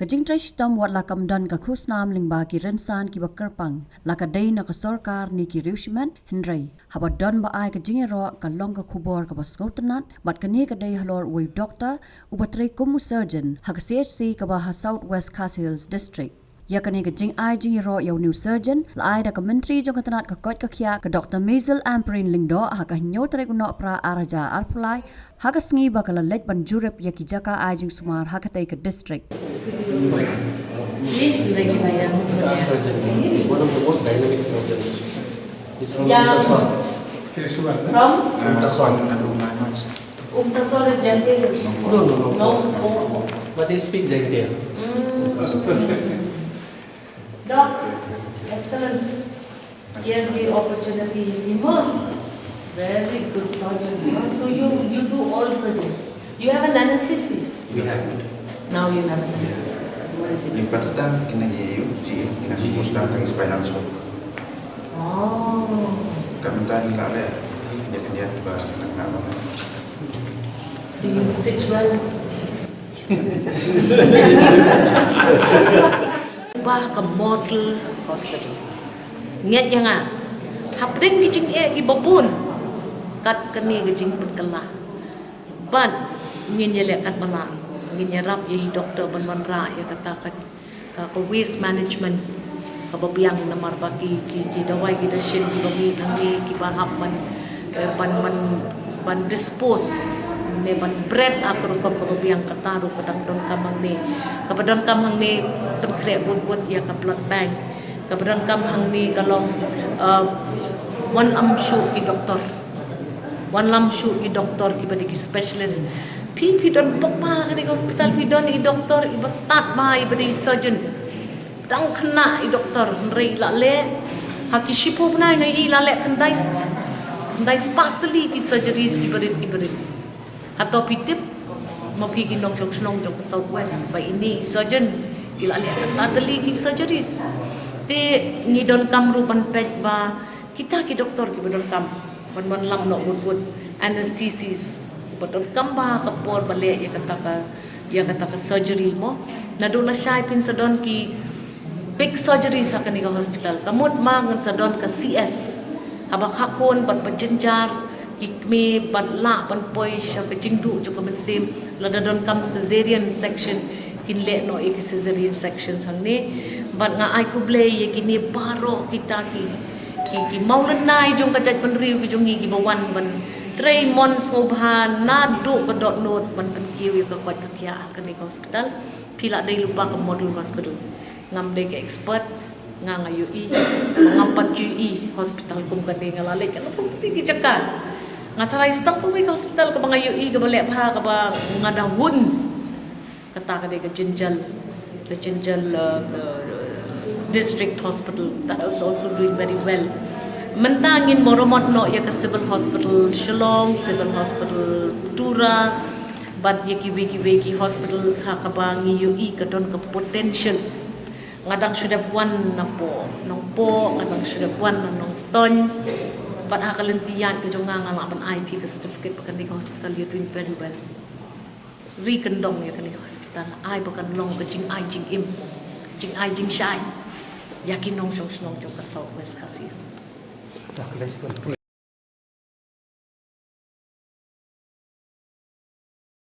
Kajing trashtam wat lakam dan ka khusnam lingba ki rensan ki bakarpang lakadai na ka sarkar ni ki riushman Henry haba dan ba ai kajing ro ka long ka khubor ka baskautanat bat kani kadai halor we doctor ubatre kumu surgeon ha CHC ka ba South West Khas Hills district. Ya kani ka jing ai jing ro yaw new surgeon la ai da ka menteri jong katanat ka kot ka khia ka Dr. Maisel Amperin Lingdo ha ka nyo tare kuno pra araja arpulai ha ka sngi ba ka lek ban jurep ya ki jaka ai jing sumar ha ka tai ka district. Surgeon, one of the most dynamic surgeons. He's from Umtaswan. From? Umtaswan. Umtaswan is Gentile? No. But they speak Gentile. Doc, excellent. Here's the opportunity. Iman, very good surgeon. So you do all surgery. You have an anesthetist? We have. Now you have an anesthetist. What is it? Impatsta musda tang spinal cord. Oh. Kamutan lale dia ba nang Do you stitch well? Bah ke model hospital. Nget yang ah. Hapring di jing ki babun. Kat keni ke jing perkelah. Ban ngin ye kat bala. Ngin ye rap ye doktor ban ra ye kata ka waste management ka babiang namar bagi ki dawai ki dashin ki bami tangi ki bahap ban dispose ne ban bread akro ka babiang kataru kadang don kamang ni kapadon kamang ni penkre buat ya ka blood bank kapadon kamang ni kalong one amshu ki doktor one lamshu ki doktor ki badi ki specialist pi don pokma ka di hospital pi don i doktor i bastat ma i badi surgeon dang kena i doktor rei la le haki shipo bnai ngai i la le kandai spatli ki surgeries ki badi atau pitip mau pergi nong jong ke South West by ini surgeon ila lihat tadli ki surgeries te ngidon kam ruban pet ba kita ki doktor ki badon kam ban lam no good anesthesis badon kam ba kapor bale ya kata ka surgery mo nadula syai pin sadon ki big surgeries hakan ka hospital kamut mangan sadon ka CS habak hakon bat pajenjar ikme batla pan poi sha ka jingdu jo ka mensim lada don kam cesarean section kin le no ek cesarean section sangne bat nga ai kuble ye kini baro kita ki maulan nai jong ka jaj pan riu ki jongi ki bawan ban 3 months ngobha na du ka dot note ban pan kiu ka kwat ka kya ka ni hospital pila dai lupa ka model hospital ngam dai ka expert nga UI ngampat UI hospital kum ka dai ngalale ka pun ki jakan ngatarai stang ko ka hospital ka mga UI ka balik pa ka ba ngadahun kata ka ka Jinjal district hospital that is also doing very well mentangin moromot no ya ka civil hospital Shillong civil hospital Tura but ya ki wiki hospitals ha ka ba ngi UI ka don ka potential ngadang sudah buan na po nong po ngadang sudah buan na nong stone but hakalentiyan ke jonga ngalapan IP ke certificate pakan di hospital you doing very well rekendong ya kan di hospital ai pakan long ke jing ai jing im jing ai jing shai yakin nong jong ka South West Khas Hills